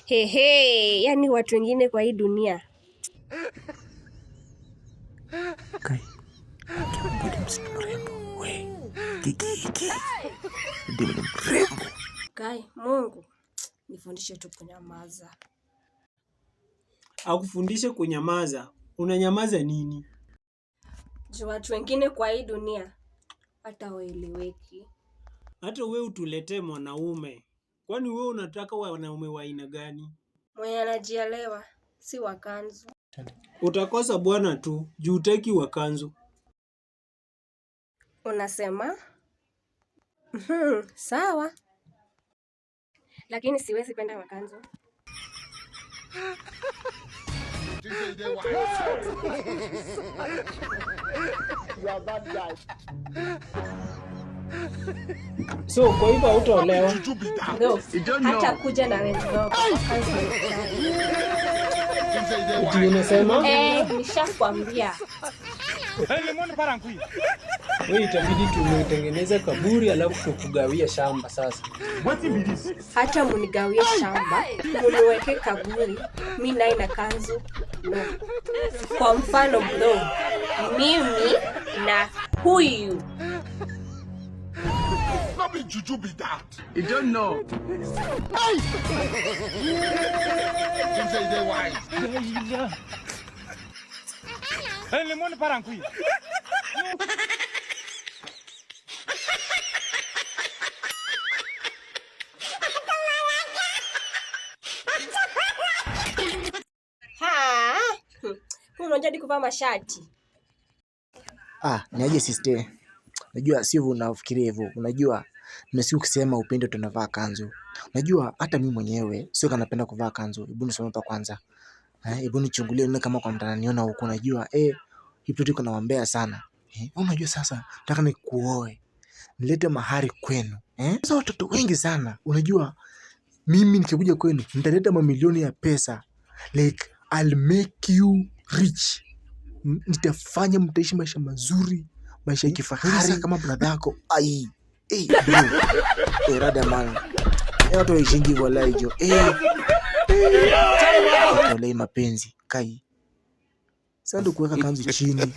Hehe, yani watu wengine kwa hii dunia. Kai, mbona msichana mrembo? We, kiki. Ndio mrembo. Kai, Mungu, nifundishe tu kunyamaza. Akufundishe kunyamaza? Unanyamaza nini? Juu watu wengine kwa hii dunia hata waeleweki. Hata wewe utuletee mwanaume. Kwani wewe unataka wanaume wa aina gani? Mwenye anajielewa, si wakanzu. Utakosa bwana tu, juu hutaki wakanzu. Unasema? Sawa. Lakini siwezi penda wakanzu. So kwa hivyo hautaolewa? No, hata kuja na wenzi wako. Eti unasema? Nishakwambia. Wewe itabidi tumetengeneza kaburi alafu tukugawia shamba sasa. Hata munigawie shamba, muniweke kaburi, mimi naye na kanzu. No. Kwa mfano bro, mimi na huyu. Not be juju be that. You don't know. Hey! You say they wise. Hey, lemon parankui. Unajadi kuvaa mashati. Niaje sister. Unajua sivyo unafikiria hivyo. Unajua nimesikia ukisema upendo tunavaa kanzu. Unajua hata mimi mwenyewe sio kama napenda kuvaa kanzu. Hebu nisome hapa kwanza. Hebu nichungulie nini kama kwa mtandaniona huko. Unajua hipo tuko nawaambia sana. Unajua sasa nataka nikuoe. Nilete mahari kwenu. Sasa watoto wengi sana. Unajua mimi nikikuja kwenu nitaleta mamilioni ya pesa. Like I'll make you rich. Nitafanya mtaishi maisha mazuri, maisha ya kifahari kama brother yako. Bro. Rada man. Watu waishingi wala hiyo. Wale mapenzi. Kai. Sasa ndo kuweka kanzu chini.